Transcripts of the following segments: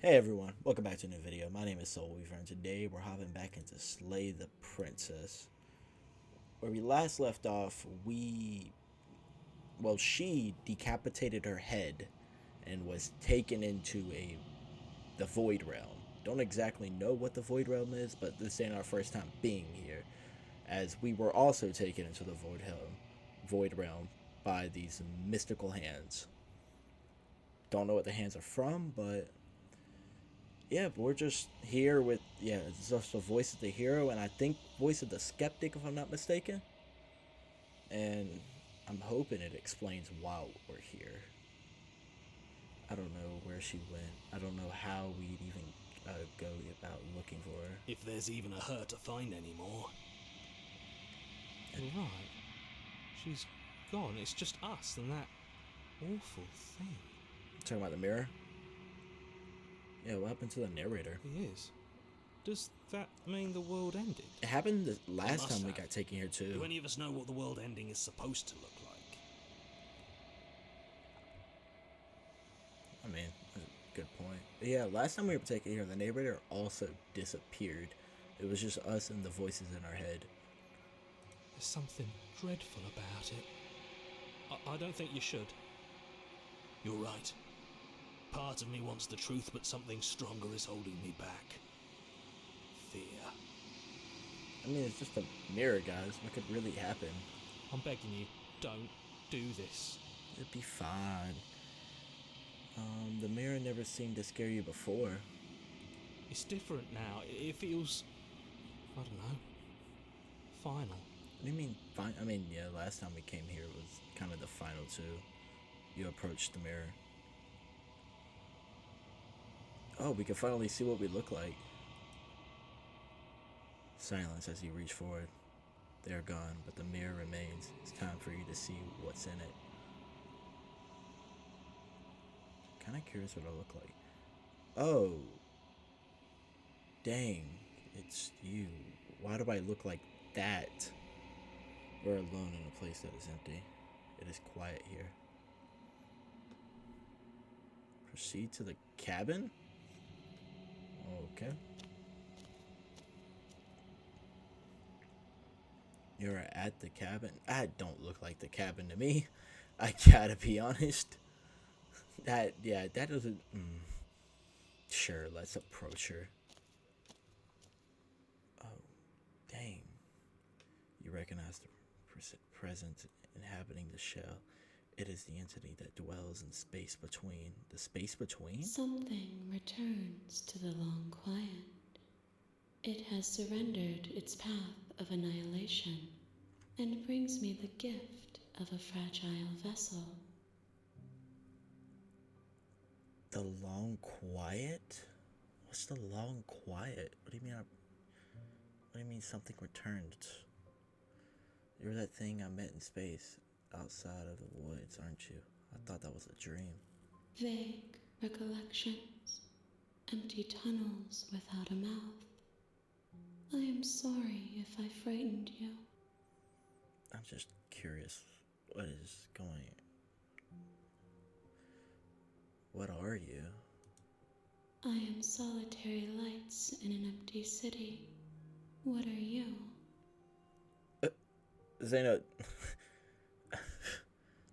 Hey everyone, welcome back to a new video. My name is Soul Weaver, and today we're hopping back into Slay the Princess. Where we last left off, she decapitated her head and was taken into the Void Realm. Don't exactly know what the Void Realm is, but this ain't our first time being here, as we were also taken into the Void Realm by these mystical hands. Don't know what the hands are from, but yeah, we're just here with it's just the voice of the hero, and I think voice of the skeptic, if I'm not mistaken. And I'm hoping it explains why we're here. I don't know where she went. I don't know how we'd even go about looking for her. If there's even a her to find anymore. Right. She's gone. It's just us and that awful thing. Talking about the mirror. Yeah, what happened to the narrator? He is. Does that mean the world ended? It happened the last must time we have. got taken here too. Do any of us know what the world ending is supposed to look like? I mean, that's a good point. But yeah, last time we were taken here, the narrator also disappeared. It was just us and the voices in our head. There's something dreadful about it. I don't think you should. You're right. Part of me wants the truth, but something stronger is holding me back. Fear. I mean, it's just a mirror, guys. What could really happen? I'm begging you, don't do this. It'd be fine. The mirror never seemed to scare you before. It's different now. It feels, I don't know, final. What do you mean, fine? I mean, yeah, last time we came here was kind of the final two. You approached the mirror. Oh, we can finally see what we look like. Silence as you reach forward. They are gone, but the mirror remains. It's time for you to see what's in it. Kind of curious what it'll look like. Oh. Dang. It's you. Why do I look like that? We're alone in a place that is empty. It is quiet here. Proceed to the cabin? Okay. You're at the cabin. I don't look like the cabin to me. I gotta be honest. That doesn't. Sure, let's approach her. Oh, dang. You recognize the presence inhabiting the shell. It is the entity that dwells in space between. The space between? Something returns to the long quiet. It has surrendered its path of annihilation and brings me the gift of a fragile vessel. The long quiet? What's the long quiet? What do you mean? What do you mean something returned? You're that thing I met in space, outside of the woods, aren't you? I thought that was a dream. Vague recollections, empty tunnels without a mouth. I am sorry if I frightened you. I'm just curious. What is going? What are you? I am solitary lights in an empty city. What are you? Zeno.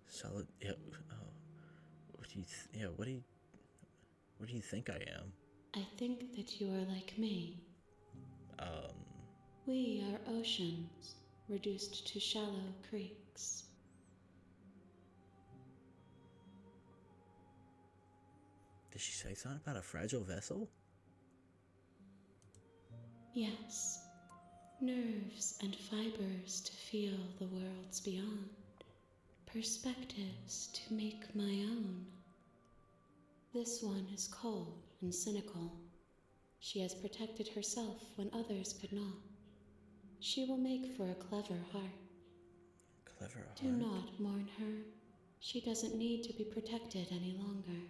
Solid. Yeah. Oh. What do you? What do you think I am? I think that you are like me. We are oceans, reduced to shallow creeks. Did she say something about a fragile vessel? Yes, nerves and fibers to feel the worlds beyond, perspectives to make my own. This one is cold and cynical. She has protected herself when others could not. She will make for a clever heart. Clever heart. Do not mourn her. She doesn't need to be protected any longer.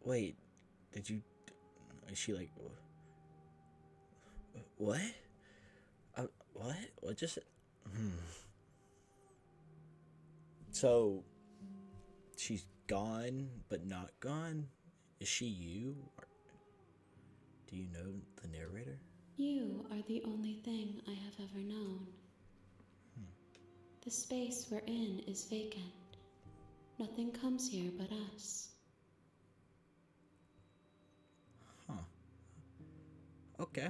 Wait, did you? Is she like? What? What? What just? So, she's gone, but not gone. Is she you? Or do you know the narrator? You are the only thing I have ever known. The space we're in is vacant. Nothing comes here but us. Huh. Okay.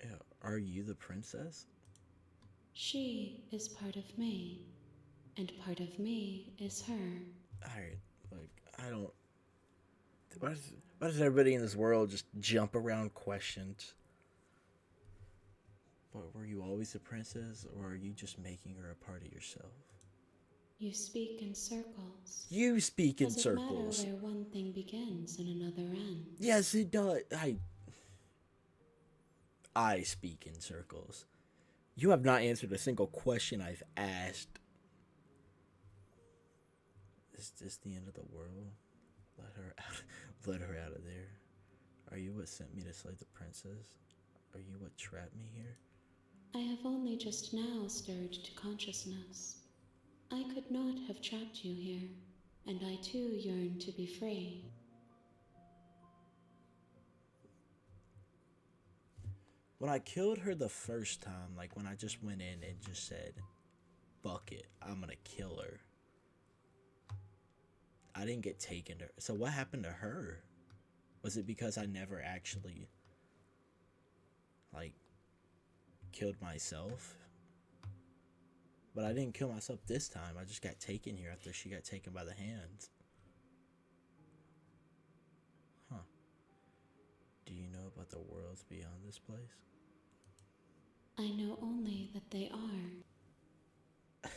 Yeah, are you the princess? She is part of me, and part of me is her. Alright, like, I don't. Why does everybody in this world just jump around questions? But were you always a princess, or are you just making her a part of yourself? You speak in circles. You speak in Does it circles. matter where one thing begins and another ends? Yes, it does. I speak in circles. You have not answered a single question I've asked. Is this the end of the world? Let her out. Let her out of there. Are you what sent me to slay the princess? Are you what trapped me here? I have only just now stirred to consciousness. I could not have trapped you here, and I too yearn to be free. When I killed her the first time, like when I just went in and just said, fuck it, I'm gonna kill her, I didn't get taken to her. So what happened to her? Was it because I never actually, like, killed myself? But I didn't kill myself this time. I just got taken here after she got taken by the hands. Huh. Do you know about the worlds beyond this place? I know only that they are.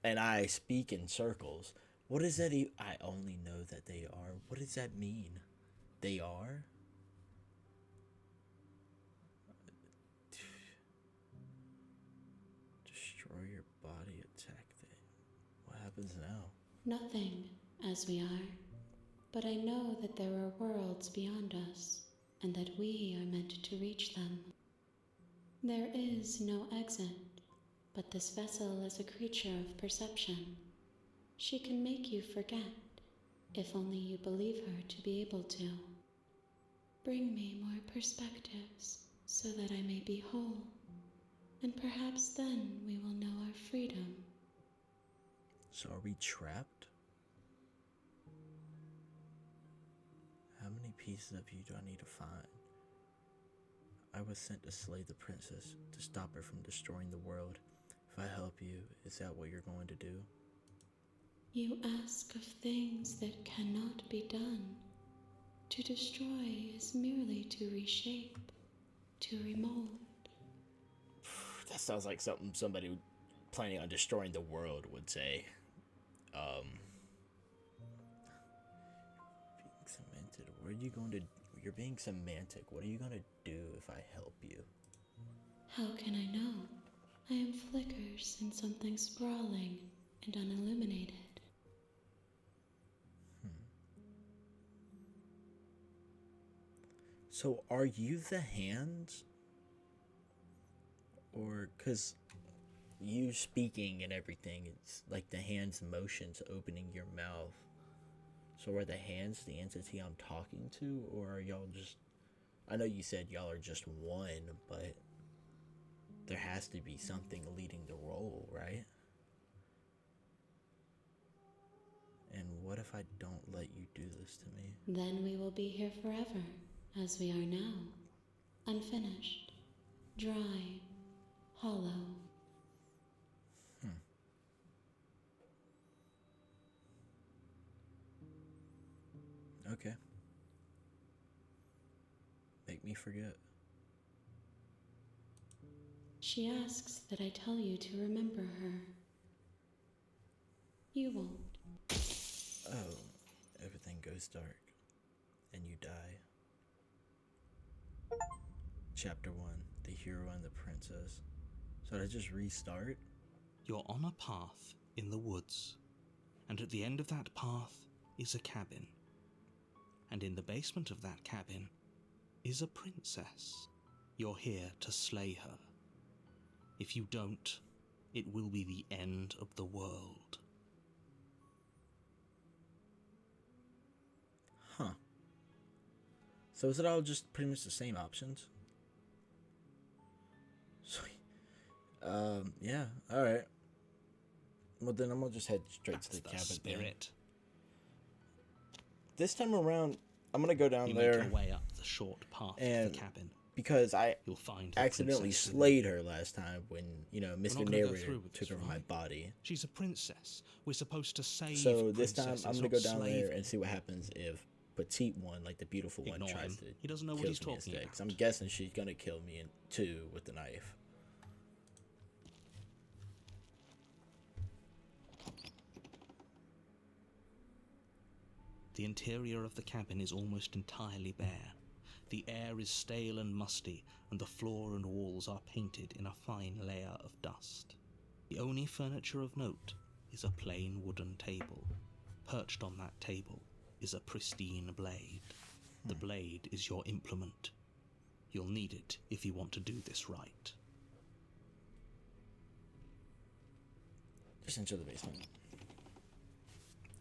And I speak in circles. What is that? I only know that they are. What does that mean? They are? Destroy your body, attack them. What happens now? Nothing, as we are. But I know that there are worlds beyond us, and that we are meant to reach them. There is no exit, but this vessel is a creature of perception. She can make you forget, if only you believe her to be able to. Bring me more perspectives, so that I may be whole, and perhaps then we will know our freedom. So are we trapped? How many pieces of you do I need to find? I was sent to slay the princess, to stop her from destroying the world. If I help you, is that what you're going to do? You ask of things that cannot be done. To destroy is merely to reshape, to remold. That sounds like something somebody planning on destroying the world would say. Being cemented. What are you going to... You're being semantic. What are you going to do if I help you? How can I know? I am flickers in something sprawling and unilluminated. So are you the hands? Or, because you speaking and everything, it's like the hands motions opening your mouth. So are the hands the entity I'm talking to? Or are y'all just... I know you said y'all are just one, but there has to be something leading the role, right? And what if I don't let you do this to me? Then we will be here forever, as we are now. Unfinished, dry, hollow. Okay. Make me forget. She asks that I tell you to remember her. You won't. Oh, everything goes dark. And you die. Chapter 1, The Hero and the Princess. So did I just restart? You're on a path in the woods, and at the end of that path is a cabin. And in the basement of that cabin is a princess. You're here to slay her. If you don't, it will be the end of the world. So is it all just pretty much the same options? Sweet. Yeah, alright. Well, then I'm gonna just head straight to the cabin. Spirit. This time around, I'm gonna go down You there. make your way up the short path to and the cabin. because I You'll find the accidentally princess in slayed her last time when, Mr. not gonna go Narrator through with took this, over my right? body. She's a princess. We're supposed to save So this time princesses, I'm gonna not go down slave there and see what happens if Petite One, like the beautiful one, Ignore tries him. to He doesn't know what kill he's me talking instead. 'Cause about. I'm guessing she's gonna kill me too with the knife. The interior of the cabin is almost entirely bare. The air is stale and musty, and the floor and walls are painted in a fine layer of dust. The only furniture of note is a plain wooden table. Perched on that table is a pristine blade. The blade is your implement. You'll need it if you want to do this right. Just enter the basement.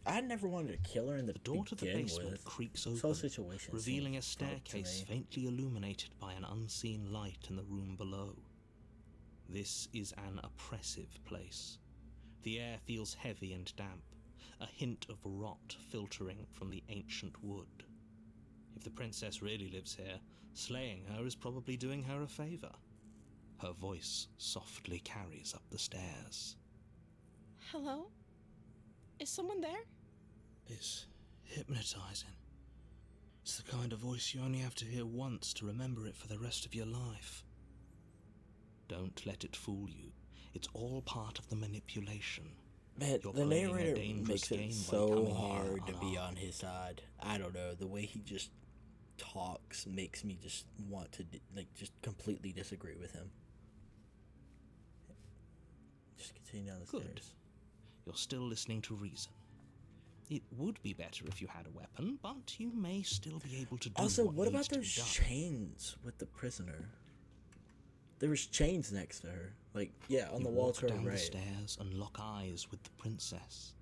I never wanted to kill her in the The door to the begin basement with. creaks This open, whole situation revealing a seems fucked to staircase me. faintly illuminated by an unseen light in the room below. This is an oppressive place. The air feels heavy and damp, a hint of rot filtering from the ancient wood. If the princess really lives here, slaying her is probably doing her a favor. Her voice softly carries up the stairs. Hello? Is someone there? It's hypnotizing. It's the kind of voice you only have to hear once to remember it for the rest of your life. Don't let it fool you. It's all part of the manipulation. Man, You're the playing a narrator dangerous makes game it by so coming here hard to be unarmed. on his side. I don't know, the way he just talks makes me just want to just completely disagree with him. Just continue down the Good. stairs. You're still listening to reason. It would be better if you had a weapon, but you may still be able to do Also, what needs about to those be done. chains with the prisoner? There was chains next to her. Like, yeah, on You the wall walk to her down the right. stairs and lock eyes with the princess.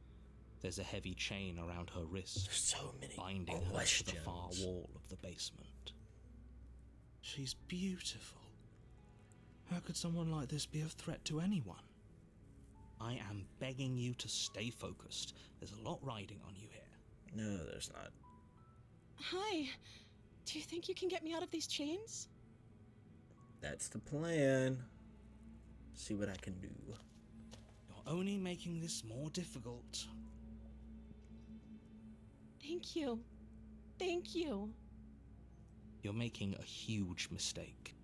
There's a heavy chain around her wrist, There's so many binding her to the questions. far wall of the basement. She's beautiful. How could someone like this be a threat to anyone? I am begging you to stay focused. There's a lot riding on you here. No, there's not. Hi. Do you think you can get me out of these chains? That's the plan. See what I can do. You're only making this more difficult. Thank you. Thank you. You're making a huge mistake.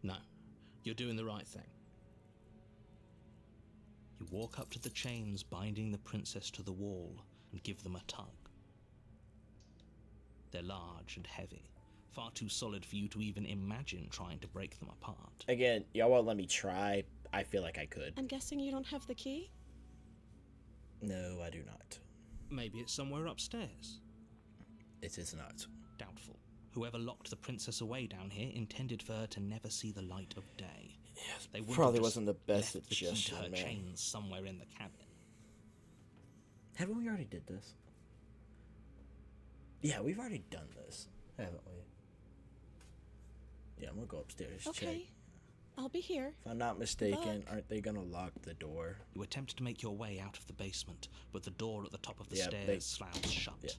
No, you're doing the right thing. You walk up to the chains binding the princess to the wall and give them a tug. They're large and heavy, far too solid for you to even imagine trying to break them apart. Again, y'all won't let me try. I feel like I could. I'm guessing you don't have the key? No, I do not. Maybe it's somewhere upstairs. It is not. Doubtful. Whoever locked the princess away down here intended for her to never see the light of day. Yes, They wouldn't probably have just wasn't the best left the key to suggestion, her man. chains somewhere in the cabin. Haven't we already did this? Yeah, we've already done this, haven't we? Yeah, I'm gonna go upstairs. Okay. Check. I'll be here. If I'm not mistaken, luck. aren't they gonna lock the door? You attempt to make your way out of the basement, but the door at the top of the Yeah, stairs they- slams shut. yeah.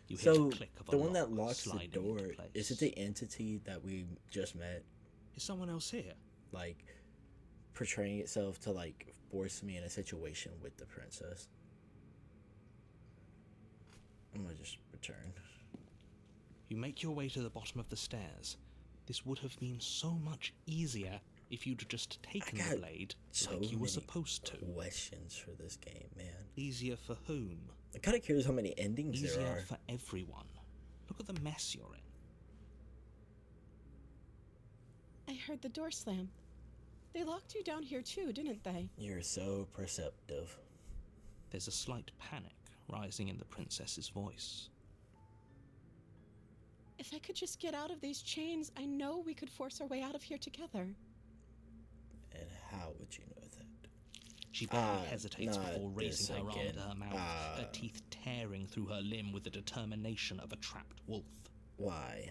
You hear So the click of a the one that lock locks the sliding door, into place. is it the entity that we just met? Is someone else here? Like portraying itself to like force me in a situation with the princess? I'm gonna just return. You make your way to the bottom of the stairs. This would have been so much easier if you'd just taken got the blade So like you were many supposed to. questions for this game, man. Easier for whom? I'm kind of curious how many endings there Easier are. for everyone. Look at the mess you're in. I heard the door slam. They locked you down here too, didn't they? You're so perceptive. There's a slight panic rising in the princess's voice. If I could just get out of these chains, I know we could force our way out of here together. And how would you know that? She barely Ah, hesitates not before raising this her arm again. to her mouth, her teeth tearing through her limb with the determination of a trapped wolf. Why?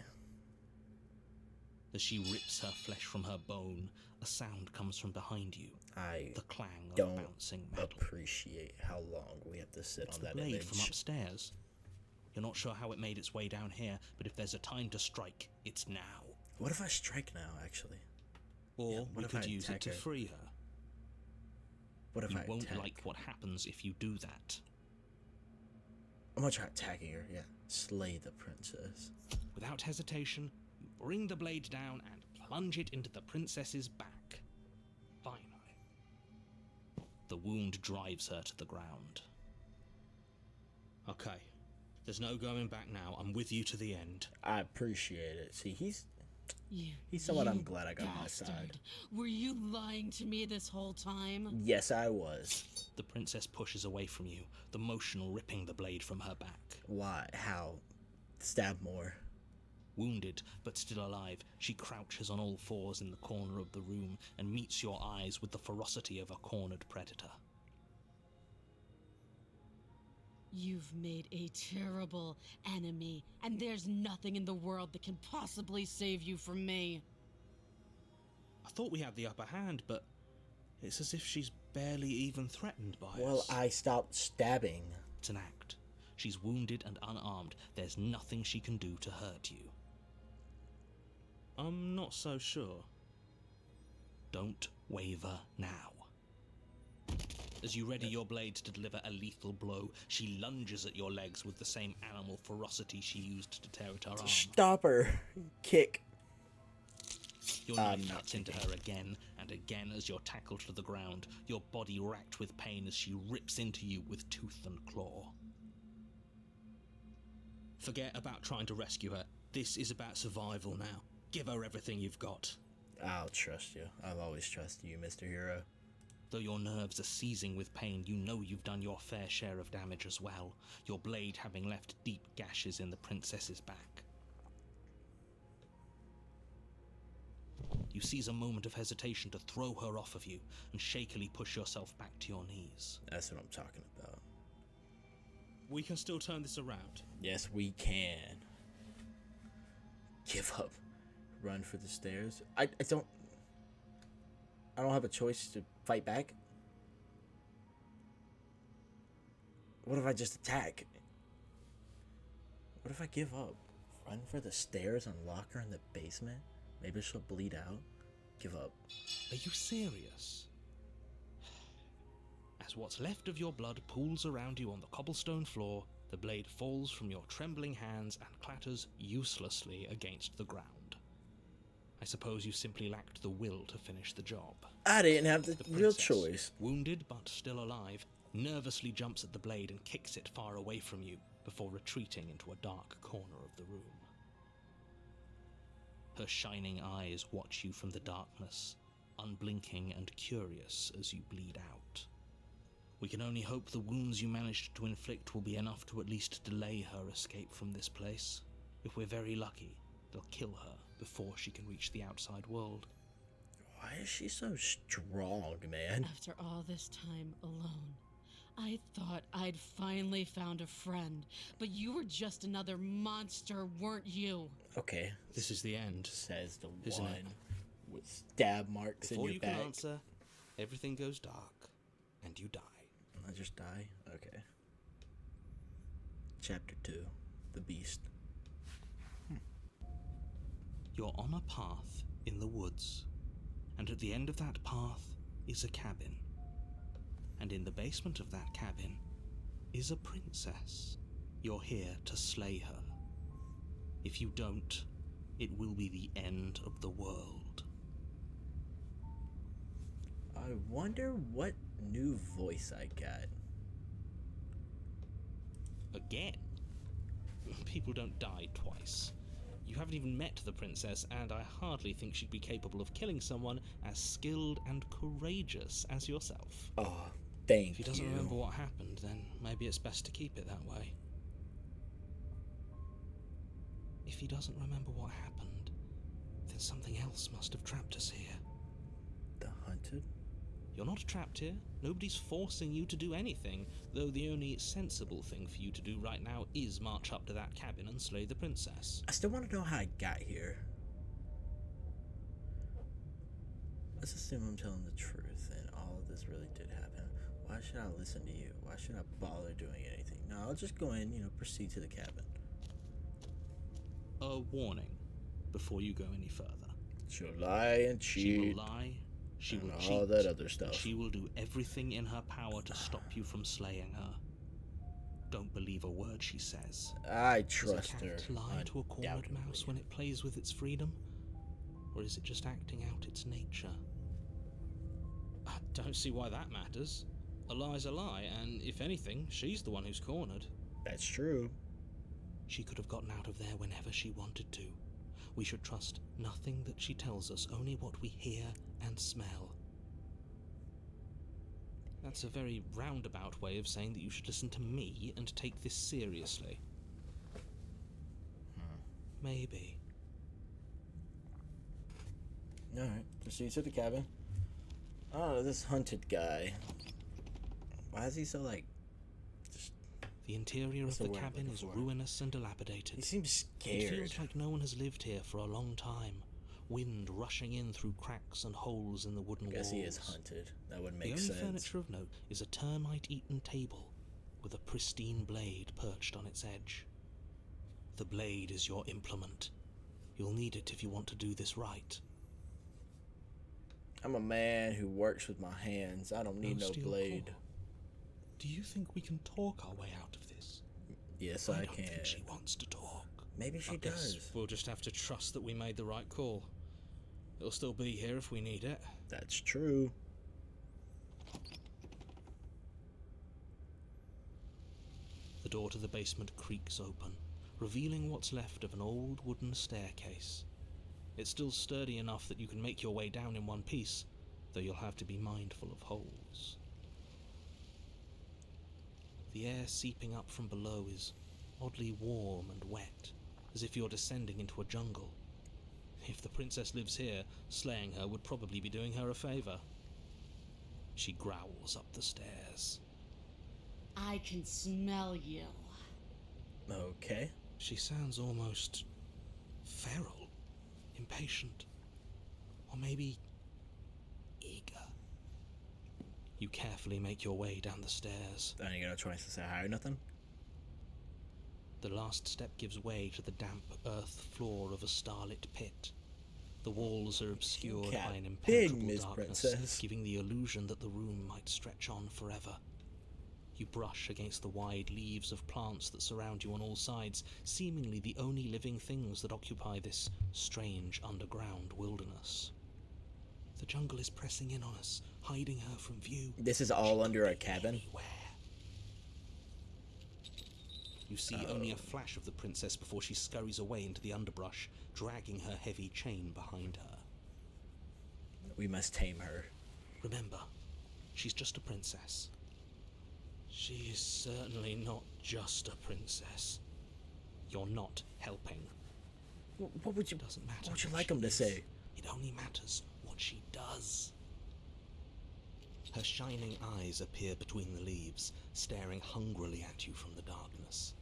As she rips her flesh from her bone, a sound comes from behind you. I The clang of don't bouncing metal. appreciate how long we have to sit It's on the that blade image. from upstairs. You're not sure how it made its way down here, but if there's a time to strike, it's now. What if I strike now, actually? Or what we if could I use it attack to her? free her. What if You I won't attack? like what happens if you do that. I'm gonna try attacking her, yeah. Slay the princess. Without hesitation, you bring the blade down and plunge it into the princess's back. Finally. The wound drives her to the ground. Okay. There's no going back now. I'm with you to the end. I appreciate it. See, he's You. someone I'm you glad I got on my bastard. side. Were you lying to me this whole time? Yes, I was. The princess pushes away from you, the motion ripping the blade from her back. Why? How? Stab more. Wounded, but still alive, she crouches on all fours in the corner of the room and meets your eyes with the ferocity of a cornered predator. You've made a terrible enemy, and there's nothing in the world that can possibly save you from me. I thought we had the upper hand, but it's as if she's barely even threatened by Well, us. I stopped stabbing. It's an act. She's wounded and unarmed. There's nothing she can do to hurt you. I'm not so sure. Don't waver now. As you ready your blade to deliver a lethal blow, she lunges at your legs with the same animal ferocity she used to tear at her arm. Stop her. Kick. Your I'm knife not cuts into her again and again as you're tackled to the ground, your body racked with pain as she rips into you with tooth and claw. Forget about trying to rescue her. This is about survival now. Give her everything you've got. I'll trust you. I've always trusted you, Mr. Hero. Though your nerves are seizing with pain, you know you've done your fair share of damage as well, your blade having left deep gashes in the princess's back. You seize a moment of hesitation to throw her off of you and shakily push yourself back to your knees. That's what I'm talking about. We can still turn this around. Yes, we can. Give up. Run for the stairs. I don't have a choice to fight back. What if I just attack? What if I give up? Run for the stairs and lock her in the basement? Maybe she'll bleed out. Give up. Are you serious? As what's left of your blood pools around you on the cobblestone floor, the blade falls from your trembling hands and clatters uselessly against the ground. I suppose you simply lacked the will to finish the job. I didn't have the real princess, choice. wounded but still alive, nervously jumps at the blade and kicks it far away from you before retreating into a dark corner of the room. Her shining eyes watch you from the darkness, unblinking and curious as you bleed out. We can only hope the wounds you managed to inflict will be enough to at least delay her escape from this place. If we're very lucky, they'll kill her before she can reach the outside world. Why is she so strong, man? After all this time alone, I thought I'd finally found a friend, but you were just another monster, weren't you? Okay, This is the end. says the Isn't one it? with stab marks Before in you your back. can answer, everything goes dark, and you die. I just die? Okay. Chapter 2. The Beast. You're on a path in the woods, and at the end of that path is a cabin. And in the basement of that cabin is a princess. You're here to slay her. If you don't, it will be the end of the world. I wonder what new voice I got. Again? People don't die twice. You haven't even met the princess, and I hardly think she'd be capable of killing someone as skilled and courageous as yourself. Oh, thank you. If he doesn't remember what happened, then maybe it's best to keep it that way. If he doesn't remember what happened, then something else must have trapped us here. The Hunted? You're not trapped here. Nobody's forcing you to do anything, though the only sensible thing for you to do right now is march up to that cabin and slay the princess. I still want to know how I got here. Let's assume I'm telling the truth and all of this really did happen. Why should I listen to you? Why should I bother doing anything? No, I'll just go in, proceed to the cabin. A warning before you go any further. She'll lie and She cheat. will lie, she and will all cheat, that other stuff. and she will do everything in her power to stop you from slaying her. Don't believe a word she says. I Does trust a her. cat lie to a cornered undoubtedly. mouse when it plays with its freedom? Or is it just acting out its nature? I don't see why that matters. A lie's a lie, and if anything, she's the one who's cornered. That's true. She could have gotten out of there whenever she wanted to. We should trust nothing that she tells us, only what we hear and smell. That's a very roundabout way of saying that you should listen to me and take this seriously. Maybe. Alright, proceed to the cabin. Oh, this hunted guy. Why is he so, just... The interior What's of the the word I'm cabin looking is for? ruinous and dilapidated. He seems It scared. feels like no one has lived here for a long time. Wind rushing in through cracks and holes in the wooden I guess walls. he is hunted. That would The make only sense. furniture of note is a termite-eaten table with a pristine blade perched on its edge. The blade is your implement. You'll need it if you want to do this right. I'm a man who works with my hands. I don't need no steel blade. claw. Do you think we can talk our way out of this? Yes, I I don't can. think she wants to talk. Maybe she I guess does. we'll just have to trust that we made the right call. It'll still be here if we need it. That's true. The door to the basement creaks open, revealing what's left of an old wooden staircase. It's still sturdy enough that you can make your way down in one piece, though you'll have to be mindful of holes. The air seeping up from below is oddly warm and wet, as if you're descending into a jungle. If the princess lives here, slaying her would probably be doing her a favor. She growls up the stairs. I can smell you. Okay. She sounds almost feral, impatient, or maybe eager. You carefully make your way down the stairs. I ain't got no choice to say hi or nothing. The last step gives way to the damp earth floor of a starlit pit. The walls are obscured Cat by an big, impenetrable Miss darkness, Princess. giving the illusion that the room might stretch on forever. You brush against the wide leaves of plants that surround you on all sides, seemingly the only living things that occupy this strange underground wilderness. The jungle is pressing in on us, hiding her from view. This is all under a cabin. Anywhere. You see only a flash of the princess before she scurries away into the underbrush, dragging her heavy chain behind her. We must tame her. Remember, she's just a princess. She is certainly not just a princess. You're not helping. What would you? It doesn't matter. What would you what like she him to is. say? It only matters what she does. Her shining eyes appear between the leaves, staring hungrily at you from the darkness.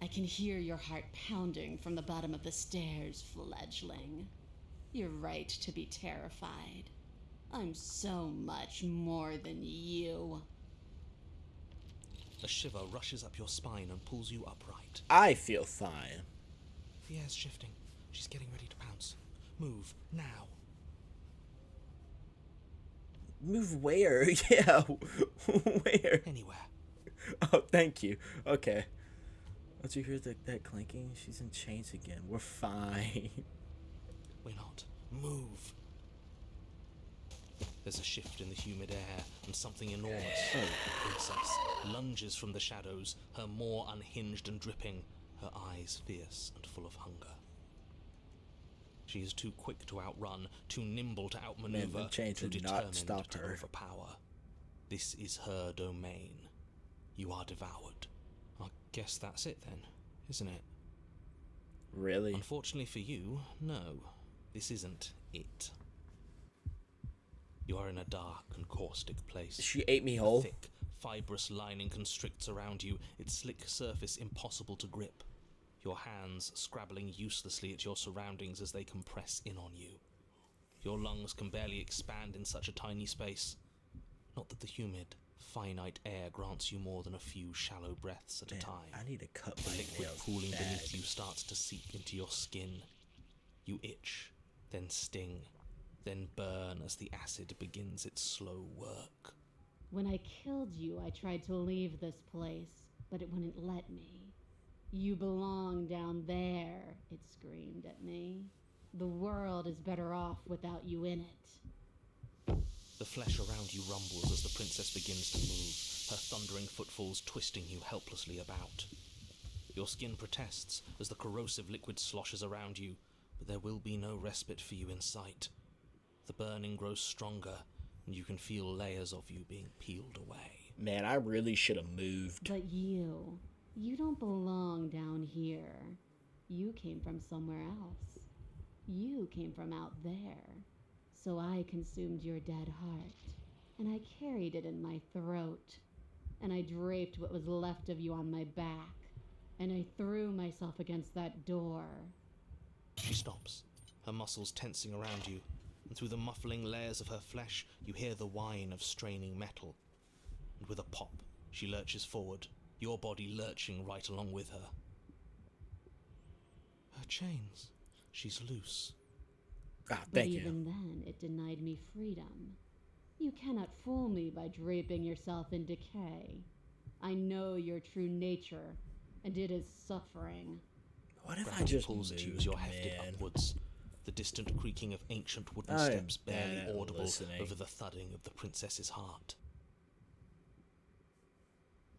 I can hear your heart pounding from the bottom of the stairs, fledgling. You're right to be terrified. I'm so much more than you. A shiver rushes up your spine and pulls you upright. I feel fine. The air's shifting. She's getting ready to pounce. Move, now. Move where? Yeah, where? Anywhere. Oh, thank you. Okay. Don't you hear that clanking? She's in chains again. We're fine. We're not. Move. There's a shift in the humid air, and something enormous, the princess, lunges from the shadows, her maw unhinged and dripping, her eyes fierce and full of hunger. She is too quick to outrun, too nimble to outmaneuver, Man, them chains too did not determined stop to her. overpower. This is her domain. You are devoured. I guess that's it then, isn't it? Really? Unfortunately for you, no. This isn't it. You are in a dark and caustic place. She ate me A whole. thick, fibrous lining constricts around you, its slick surface impossible to grip. Your hands scrabbling uselessly at your surroundings as they compress in on you. Your lungs can barely expand in such a tiny space. Not that the humid, finite air grants you more than a few shallow breaths at Man, a time. I need to cut The my liquid nails pooling bad. beneath you starts to seep into your skin. You itch, then sting, then burn as the acid begins its slow work. When I killed you, I tried to leave this place, but it wouldn't let me. You belong down there, it screamed at me. The world is better off without you in it. The flesh around you rumbles as the princess begins to move, her thundering footfalls twisting you helplessly about. Your skin protests as the corrosive liquid sloshes around you, but there will be no respite for you in sight. The burning grows stronger, and you can feel layers of you being peeled away. Man, I really should have moved. But you don't belong down here. You came from somewhere else. You came from out there. So I consumed your dead heart, and I carried it in my throat, and I draped what was left of you on my back, and I threw myself against that door. She stops, her muscles tensing around you, and through the muffling layers of her flesh, you hear the whine of straining metal. And with a pop, she lurches forward, your body lurching right along with her. Her chains. She's loose. Ah, But thank you. even then, it denied me freedom. You cannot fool me by draping yourself in decay. I know your true nature, and it is suffering. What if I Gravity just pulls moved, at you as you're hefted man? upwards. The distant creaking of ancient wooden I am steps bad barely at audible listening. over the thudding of the princess's heart.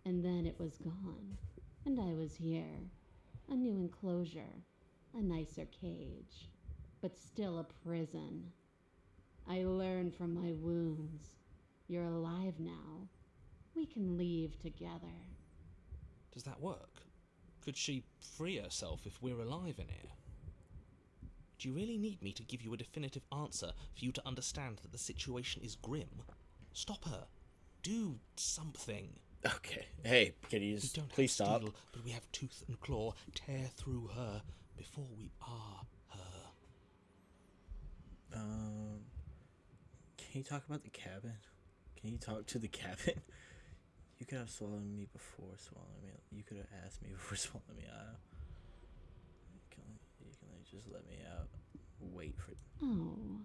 And then it was gone, and I was here. A new enclosure, a nicer cage, but still a prison. I learned from my wounds. You're alive now. We can leave together. Does that work? Could she free herself if we're alive in here? Do you really need me to give you a definitive answer for you to understand that the situation is grim? Stop her. Do something. Okay. Hey, can you We just don't please have stop? steel, but we have tooth and claw. Tear through her before we are her. Can you talk about the cabin? Can you talk to the cabin? You could have swallowed me before swallowing me. You could have asked me before swallowing me out. Can you just let me out? Wait for. Oh,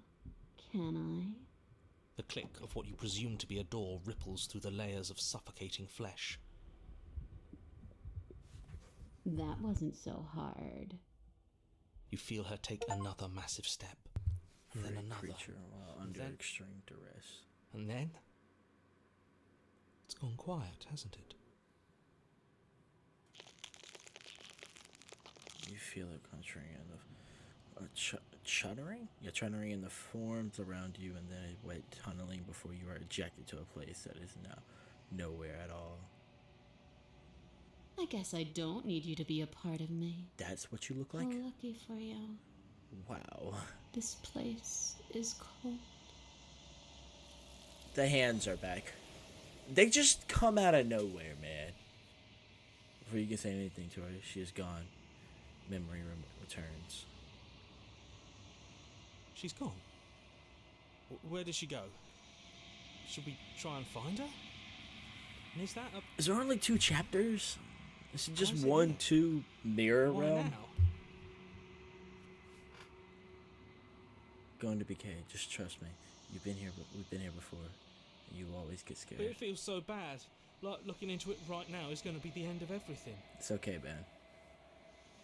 can I? The click of what you presume to be a door ripples through the layers of suffocating flesh. That wasn't so hard. You feel her take another massive step, and then Free another, creature while under then- extreme duress. and then... It's gone quiet, hasn't it? You feel it countering in the shuddering? Yeah, shuddering in the forms around you, and then a wet tunneling before you are ejected to a place that is now nowhere at all. I guess I don't need you to be a part of me. That's what you look like? How lucky for you. Wow. This place is cold. The hands are back. They just come out of nowhere, man. Before you can say anything to her, she is gone. Memory returns. She's gone. Where did she go? Should we try and find her? And is that a... Is there only 2 chapters? Is it just Why is it 1, here? 2 mirror Why realm? now? Going to be K. Just trust me. You've been here. We've been here before. You always get But scared. it feels so bad. Like looking into it right now is going to be the end of everything. It's okay, Ben.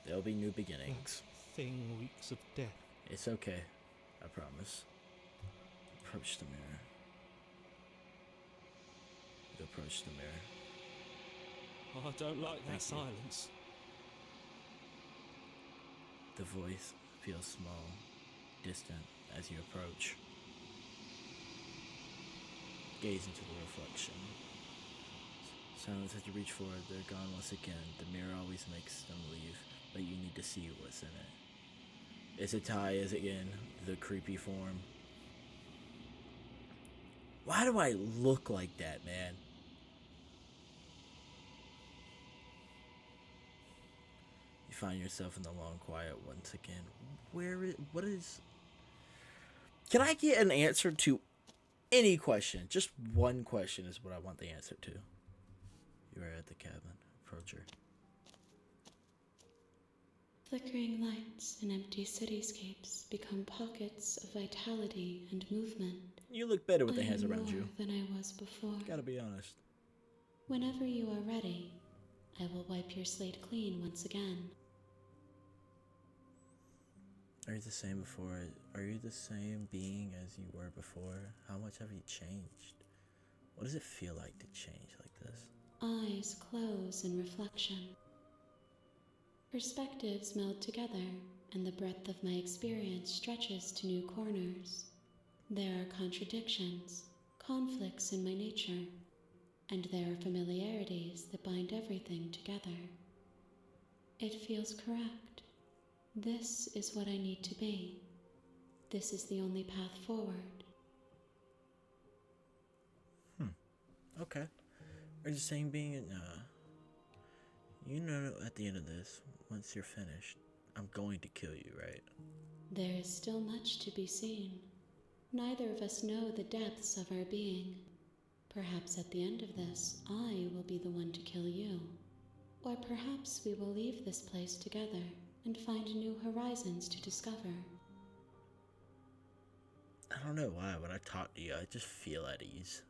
There'll be new beginnings. That thing reeks of death. It's okay. I promise. Approach the mirror. You approach the mirror. Oh, I don't like that Thank you. silence. The voice feels small, distant as you approach. Gaze into the reflection. Silence as you reach for it, they're gone once again. The mirror always makes them leave, but you need to see what's in it. Is it Ty? Is it again the creepy form? Why do I look like that, man? You find yourself in the long quiet once again. What is... Can I get an answer to any question? Just one question is what I want the answer to. You are at the cabin. Approach her. Flickering lights and empty cityscapes become pockets of vitality and movement. You look better with the I hands am around more you. than I was before. Gotta be honest. Whenever you are ready, I will wipe your slate clean once again. Are you the same before? Are you the same being as you were before? How much have you changed? What does it feel like to change like this? Eyes close in reflection. Perspectives meld together, and the breadth of my experience stretches to new corners. There are contradictions, conflicts in my nature, and there are familiarities that bind everything together. It feels correct. This is what I need to be. This is the only path forward. Okay. Are you saying being you know at the end of this, once you're finished, I'm going to kill you, right? There is still much to be seen. Neither of us know the depths of our being. Perhaps at the end of this, I will be the one to kill you. Or perhaps we will leave this place together and find new horizons to discover. I don't know why. When I talk to you, I just feel at ease.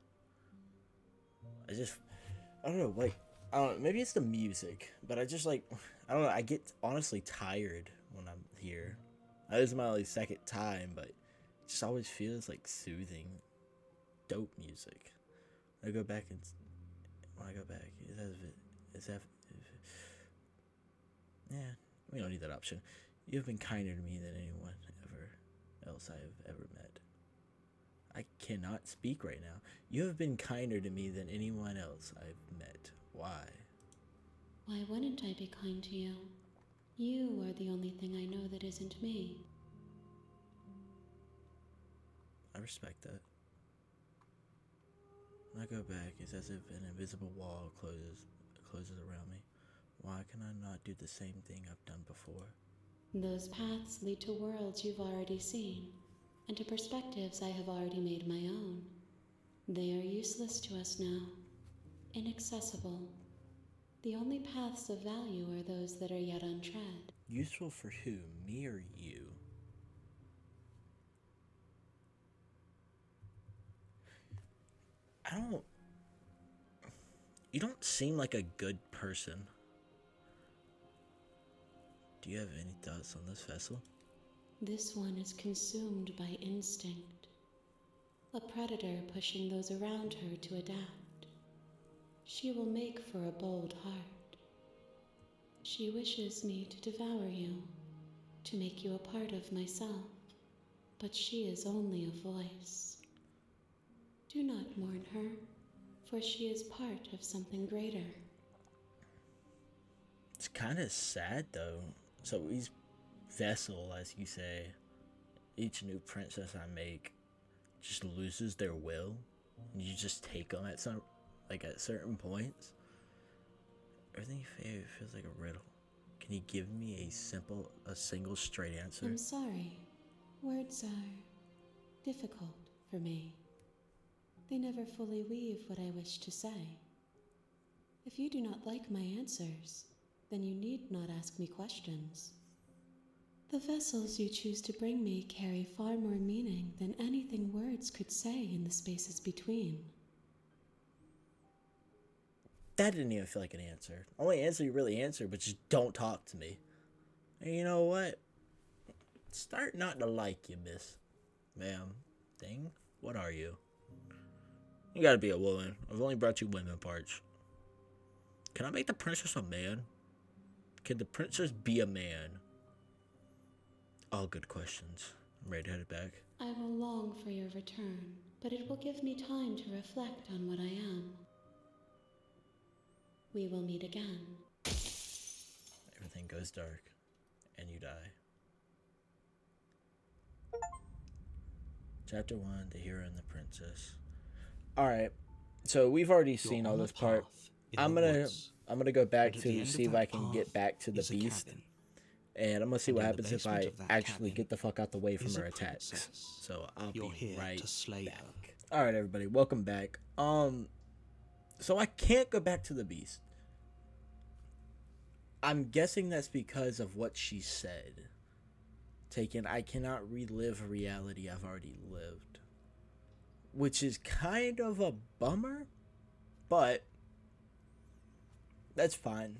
I don't know, like, I don't know, maybe it's the music, but I just, like, I don't know, I get honestly tired when I'm here. This is my, like, second time, but it just always feels, like, soothing, dope music. When I go back, yeah, we don't need that option. You have been kinder to me than anyone else I have ever met. I cannot speak right now. You have been kinder to me than anyone else I've met. Why? Why wouldn't I be kind to you? You are the only thing I know that isn't me. I respect that. When I go back, it's as if an invisible wall closes around me. Why can I not do the same thing I've done before? Those paths lead to worlds you've already seen, and to perspectives I have already made my own. They are useless to us now, inaccessible. The only paths of value are those that are yet untread. Useful for who, me or you? You don't seem like a good person. Do you have any thoughts on this vessel? This one is consumed by instinct, a predator pushing those around her to adapt. She will make for a bold heart. She wishes me to devour you, to make you a part of myself, but she is only a voice. Do not mourn her, for she is part of something greater. It's kind of sad, though. So each vessel, as you say, each new princess I make just loses their will. You just take them at certain points. Everything you say feels like a riddle. Can you give me a single straight answer? I'm sorry. Words are difficult for me. They never fully weave what I wish to say. If you do not like my answers, then you need not ask me questions. The vessels you choose to bring me carry far more meaning than anything words could say in the spaces between. That didn't even feel like an answer. Only answer you really answered, but just don't talk to me. And you know what? Start not to like you, miss. Ma'am. Thing? What are you? You gotta be a woman. I've only brought you women parts. Can I make the princess a man? Can the princess be a man? All good questions. I'm ready to head back. I will long for your return, but it will give me time to reflect on what I am. We will meet again. Everything goes dark, and you die. Chapter 1, The Hero and the Princess. All right. So we've already You're seen on all a this part. path in I'm the gonna woods, I'm gonna go back and at the to end see of if I that can path get back to the is a beast, cabin. and I'm gonna see And what in the happens if basement I of that actually cabin get the fuck out the way from is her a attacks. princess. So I'll You're be here right to slay back. her. All right, everybody, welcome back. So I can't go back to the beast. I'm guessing that's because of what she said. I cannot relive a reality I've already lived, which is kind of a bummer, but that's fine.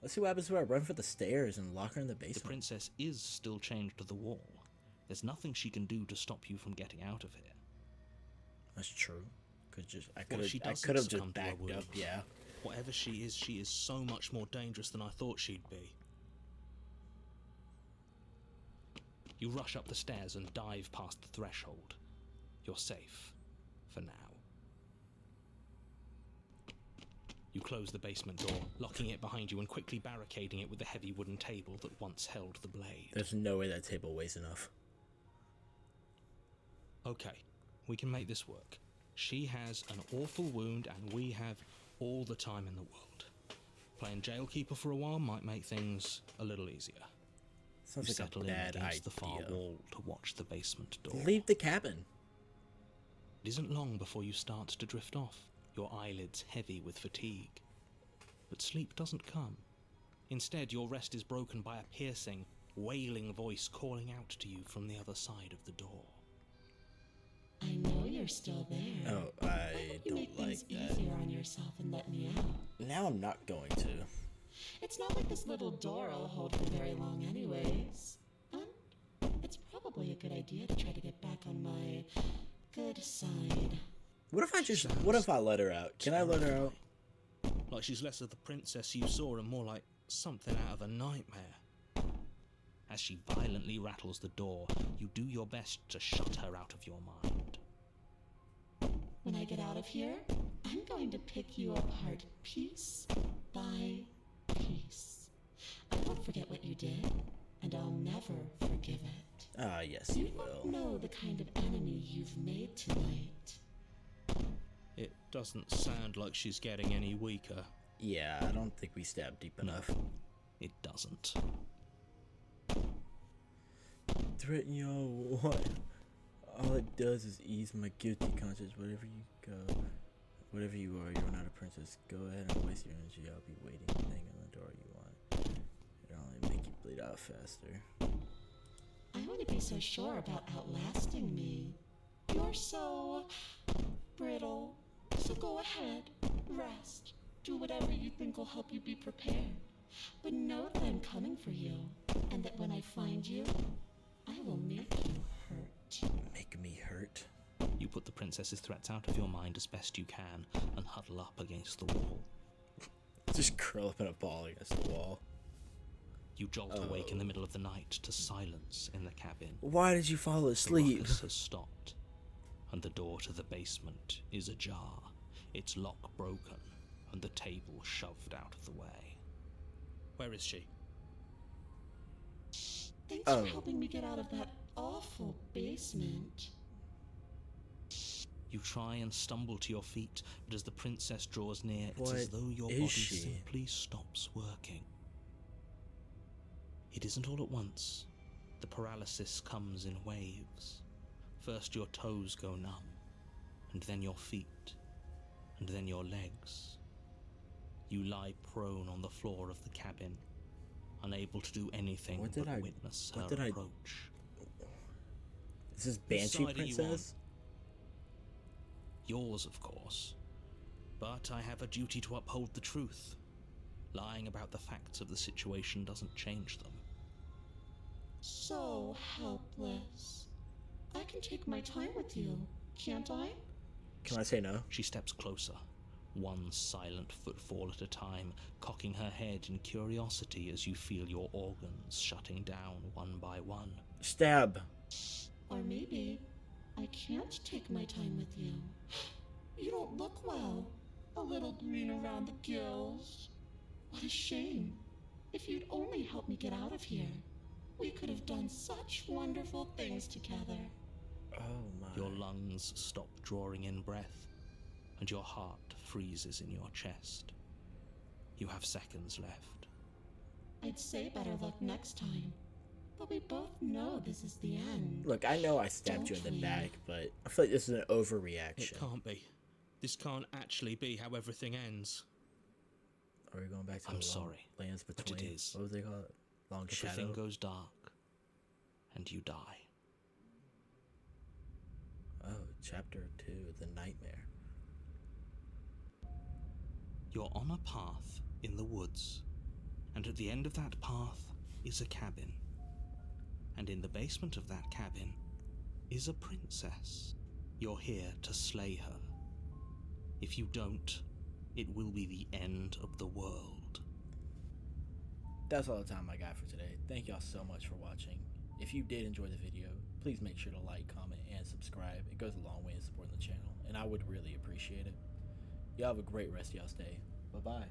Let's see what happens if I run for the stairs and lock her in the The basement. princess is still chained to the wall. There's nothing she can do to stop you from getting out of here. That's true. I Well, she could doesn't have just succumb to her backed up. wounds. Yeah. Whatever she is so much more dangerous than I thought she'd be. You rush up the stairs and dive past the threshold. You're safe. For now. You close the basement door, locking it behind you and quickly barricading it with the heavy wooden table that once held the blade. There's no way that table weighs enough. Okay, we can make this work. She has an awful wound and we have all the time in the world. Playing jailkeeper for a while might make things a little easier. Sounds You like settle a in bad against the far idea. wall to watch the basement door. Leave the cabin. It isn't long before you start to drift off, your eyelids heavy with fatigue. But sleep doesn't come. Instead, your rest is broken by a piercing, wailing voice calling out to you from the other side of the door. I know you're still there. Oh, Why I don't you don't make things like that. easier on yourself and let me out? Now I'm not going to. It's not like this little door will hold for very long anyways. And it's probably a good idea to try to get back on my good side. What if I let her out? Can I let her out? Like she's less of the princess you saw and more like something out of a nightmare. As she violently rattles the door, you do your best to shut her out of your mind. When I get out of here, I'm going to pick you apart piece by piece. I won't forget what you did, and I'll never forgive it. Ah, yes, you will. don't know the kind of enemy you've made tonight. It doesn't sound like she's getting any weaker. Yeah, I don't think we stabbed deep enough. It doesn't. Threaten y'all what? All it does is ease my guilty conscience. Wherever you go, whatever you are, you're not a princess. Go ahead and waste your energy. I'll be waiting, bang on the door you want. It'll only make you bleed out faster. I wouldn't be so sure about outlasting me. You're so brittle. So go ahead, rest, do whatever you think will help you be prepared. But know that I'm coming for you, and that when I find you, I will make you hurt. Make me hurt? You put the princess's threats out of your mind as best you can and huddle up against the wall. Just curl up in a ball against the wall. You jolt awake in the middle of the night to silence in the cabin. Why did you fall The asleep? ruckus has stopped, and the door to the basement is ajar, its lock broken, and the table shoved out of the way. Where is she? Thanks Oh. for helping me get out of that awful basement. You try and stumble to your feet, but as the princess draws near, it's What as though your is body she? simply stops working. It isn't all at once. The paralysis comes in waves. First your toes go numb, and then your feet, and then your legs. You lie prone on the floor of the cabin, unable to do anything What did but I- witness what her did I- approach. Is this Whose Banshee side are you Princess? Yours, of course. But I have a duty to uphold the truth. Lying about the facts of the situation doesn't change them. So helpless. I can take my time with you, can't I? Can I say no? She steps closer, one silent footfall at a time, cocking her head in curiosity as you feel your organs shutting down one by one. Stab. Or maybe I can't take my time with you. You don't look well. A little green around the gills. What a shame. If you'd only helped me get out of here, we could have done such wonderful things together. Oh my. Your lungs stop drawing in breath, and your heart freezes in your chest. You have seconds left. I'd say better luck next time. But we both know this is the end. Look, I know I stabbed you in the Don't we? back, but I feel like this is an overreaction. It can't be. This can't actually be how everything ends. Are we going back to I'm the long sorry, lands but between? it is. What was they called? Long Everything shadow. goes dark, and you die. Oh, chapter 2, the nightmare. You're on a path in the woods, and at the end of that path is a cabin. And in the basement of that cabin is a princess. You're here to slay her. If you don't, it will be the end of the world. That's all the time I got for today. Thank y'all so much for watching. If you did enjoy the video, please make sure to like, comment, and subscribe. It goes a long way in supporting the channel, and I would really appreciate it. Y'all have a great rest of y'all's day. Bye-bye.